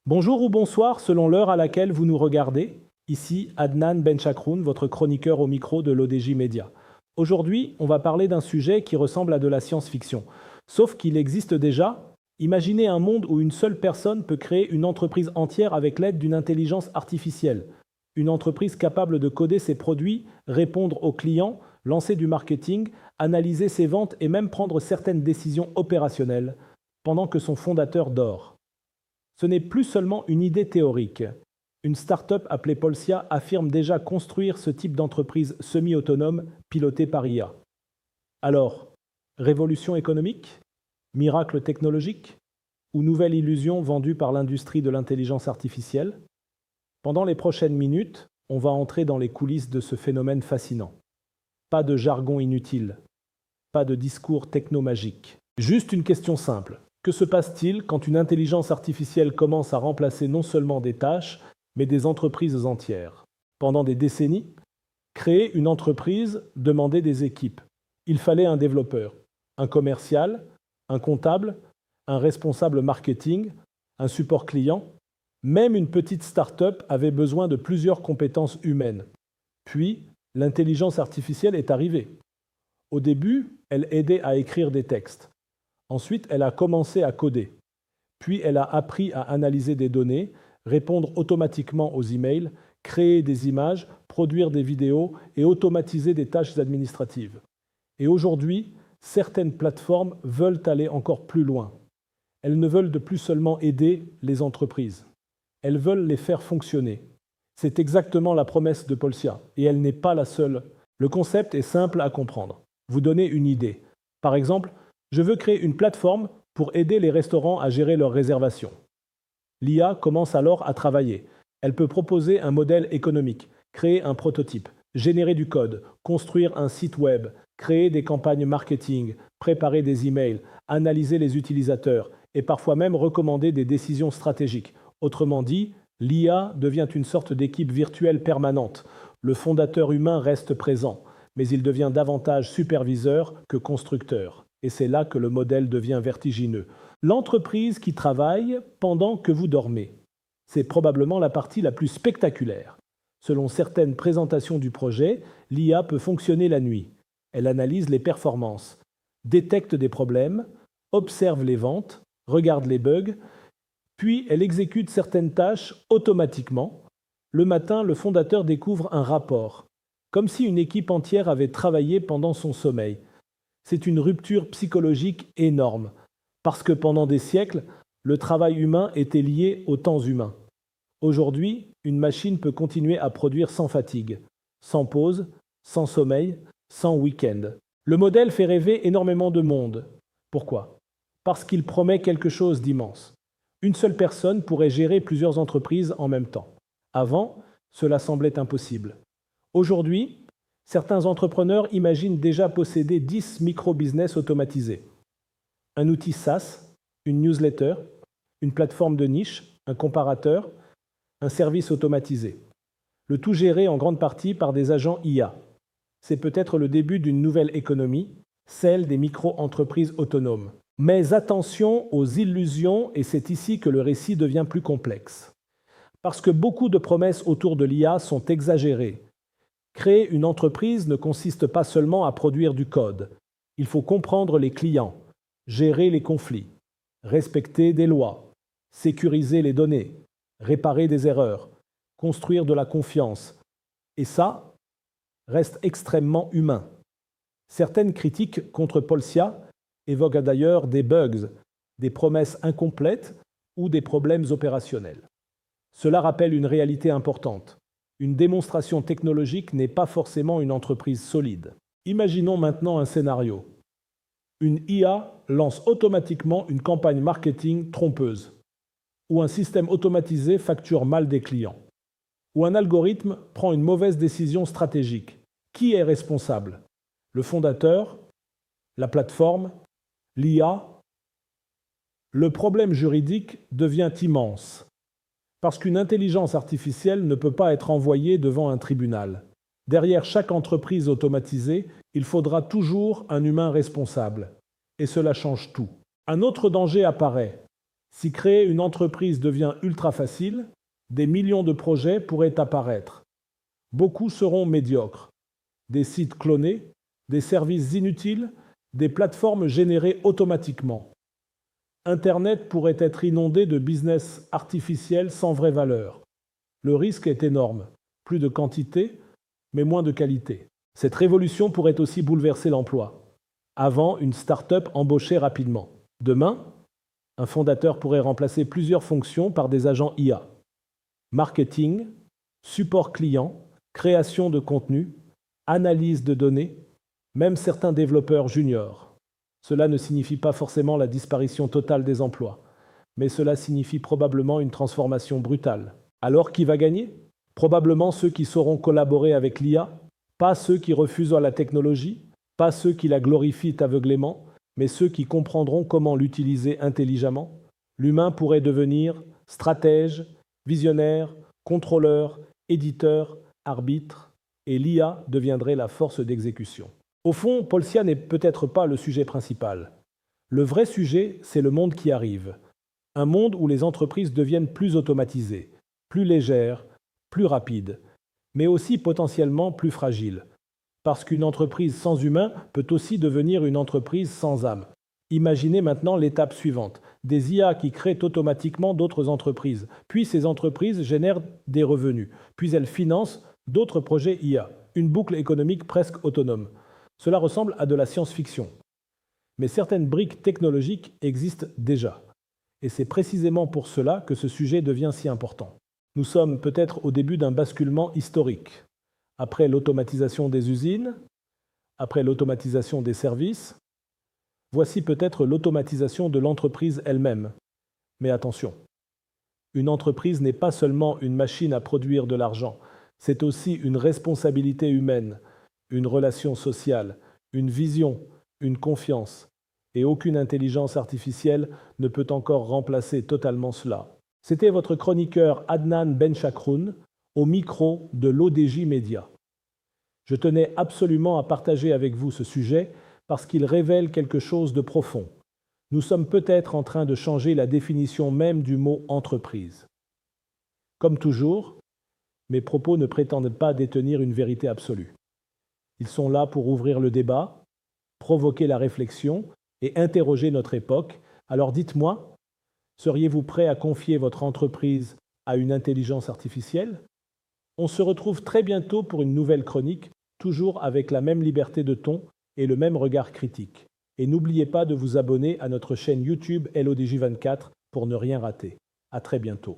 Bonjour ou bonsoir selon l'heure à laquelle vous nous regardez. Ici Adnan Benchakroun, votre chroniqueur au micro de l'ODJ Média. Aujourd'hui, on va parler d'un sujet qui ressemble à de la science-fiction. Sauf qu'il existe déjà. Imaginez un monde où une seule personne peut créer une entreprise entière avec l'aide d'une intelligence artificielle. Une entreprise capable de coder ses produits, répondre aux clients, lancer du marketing, analyser ses ventes et même prendre certaines décisions opérationnelles, pendant que son fondateur dort. Ce n'est plus seulement une idée théorique. Une start-up appelée Polcia affirme déjà construire ce type d'entreprise semi-autonome pilotée par IA. Alors, révolution économique? Miracle technologique? Ou nouvelle illusion vendue par l'industrie de l'intelligence artificielle? Pendant les prochaines minutes, on va entrer dans les coulisses de ce phénomène fascinant. Pas de jargon inutile, pas de discours technomagique. Juste une question simple. Que se passe-t-il quand une intelligence artificielle commence à remplacer non seulement des tâches, mais des entreprises entières? Pendant des décennies, créer une entreprise demandait des équipes. Il fallait un développeur, un commercial, un comptable, un responsable marketing, un support client. Même une petite start-up avait besoin de plusieurs compétences humaines. Puis, l'intelligence artificielle est arrivée. Au début, elle aidait à écrire des textes. Ensuite, elle a commencé à coder. Puis, elle a appris à analyser des données, répondre automatiquement aux emails, créer des images, produire des vidéos et automatiser des tâches administratives. Et aujourd'hui, certaines plateformes veulent aller encore plus loin. Elles ne veulent de plus seulement aider les entreprises. Elles veulent les faire fonctionner. C'est exactement la promesse de Polcia, et elle n'est pas la seule. Le concept est simple à comprendre. Vous donnez une idée. Par exemple, je veux créer une plateforme pour aider les restaurants à gérer leurs réservations. L'IA commence alors à travailler. Elle peut proposer un modèle économique, créer un prototype, générer du code, construire un site web, créer des campagnes marketing, préparer des emails, analyser les utilisateurs et parfois même recommander des décisions stratégiques. Autrement dit, l'IA devient une sorte d'équipe virtuelle permanente. Le fondateur humain reste présent, mais il devient davantage superviseur que constructeur. Et c'est là que le modèle devient vertigineux. L'entreprise qui travaille pendant que vous dormez. C'est probablement la partie la plus spectaculaire. Selon certaines présentations du projet, l'IA peut fonctionner la nuit. Elle analyse les performances, détecte des problèmes, observe les ventes, regarde les bugs, puis elle exécute certaines tâches automatiquement. Le matin, le fondateur découvre un rapport, comme si une équipe entière avait travaillé pendant son sommeil. C'est une rupture psychologique énorme, parce que pendant des siècles, le travail humain était lié au temps humain. Aujourd'hui, une machine peut continuer à produire sans fatigue, sans pause, sans sommeil, sans week-end. Le modèle fait rêver énormément de monde. Pourquoi? Parce qu'il promet quelque chose d'immense. Une seule personne pourrait gérer plusieurs entreprises en même temps. Avant, cela semblait impossible. Aujourd'hui, certains entrepreneurs imaginent déjà posséder 10 micro-business automatisés. Un outil SaaS, une newsletter, une plateforme de niche, un comparateur, un service automatisé. Le tout géré en grande partie par des agents IA. C'est peut-être le début d'une nouvelle économie, celle des micro-entreprises autonomes. Mais attention aux illusions, et c'est ici que le récit devient plus complexe. Parce que beaucoup de promesses autour de l'IA sont exagérées. Créer une entreprise ne consiste pas seulement à produire du code. Il faut comprendre les clients, gérer les conflits, respecter des lois, sécuriser les données, réparer des erreurs, construire de la confiance. Et ça reste extrêmement humain. Certaines critiques contre Polcia évoquent d'ailleurs des bugs, des promesses incomplètes ou des problèmes opérationnels. Cela rappelle une réalité importante. Une démonstration technologique n'est pas forcément une entreprise solide. Imaginons maintenant un scénario. Une IA lance automatiquement une campagne marketing trompeuse, ou un système automatisé facture mal des clients, ou un algorithme prend une mauvaise décision stratégique. Qui est responsable? Le fondateur? La plateforme? L'IA? Le problème juridique devient immense. Parce qu'une intelligence artificielle ne peut pas être envoyée devant un tribunal. Derrière chaque entreprise automatisée, il faudra toujours un humain responsable. Et cela change tout. Un autre danger apparaît. Si créer une entreprise devient ultra facile, des millions de projets pourraient apparaître. Beaucoup seront médiocres. Des sites clonés, des services inutiles, des plateformes générées automatiquement. Internet pourrait être inondé de business artificiels sans vraie valeur. Le risque est énorme. Plus de quantité, mais moins de qualité. Cette révolution pourrait aussi bouleverser l'emploi. Avant, une start-up embauchait rapidement. Demain, un fondateur pourrait remplacer plusieurs fonctions par des agents IA. Marketing, support client, création de contenu, analyse de données, même certains développeurs juniors. Cela ne signifie pas forcément la disparition totale des emplois, mais cela signifie probablement une transformation brutale. Alors qui va gagner? Probablement ceux qui sauront collaborer avec l'IA, pas ceux qui refusent la technologie, pas ceux qui la glorifient aveuglément, mais ceux qui comprendront comment l'utiliser intelligemment. L'humain pourrait devenir stratège, visionnaire, contrôleur, éditeur, arbitre, et l'IA deviendrait la force d'exécution. Au fond, Polcia n'est peut-être pas le sujet principal. Le vrai sujet, c'est le monde qui arrive. Un monde où les entreprises deviennent plus automatisées, plus légères, plus rapides, mais aussi potentiellement plus fragiles. Parce qu'une entreprise sans humain peut aussi devenir une entreprise sans âme. Imaginez maintenant l'étape suivante. Des IA qui créent automatiquement d'autres entreprises. Puis ces entreprises génèrent des revenus. Puis elles financent d'autres projets IA. Une boucle économique presque autonome. Cela ressemble à de la science-fiction. Mais certaines briques technologiques existent déjà. Et c'est précisément pour cela que ce sujet devient si important. Nous sommes peut-être au début d'un basculement historique. Après l'automatisation des usines, après l'automatisation des services, voici peut-être l'automatisation de l'entreprise elle-même. Mais attention, une entreprise n'est pas seulement une machine à produire de l'argent, c'est aussi une responsabilité humaine, une relation sociale, une vision, une confiance. Et aucune intelligence artificielle ne peut encore remplacer totalement cela. C'était votre chroniqueur Adnan Benchakroun au micro de l'ODJ Média. Je tenais absolument à partager avec vous ce sujet parce qu'il révèle quelque chose de profond. Nous sommes peut-être en train de changer la définition même du mot entreprise. Comme toujours, mes propos ne prétendent pas détenir une vérité absolue. Ils sont là pour ouvrir le débat, provoquer la réflexion et interroger notre époque. Alors dites-moi, seriez-vous prêt à confier votre entreprise à une intelligence artificielle? On se retrouve très bientôt pour une nouvelle chronique, toujours avec la même liberté de ton et le même regard critique. Et n'oubliez pas de vous abonner à notre chaîne YouTube LODJ24 pour ne rien rater. À très bientôt.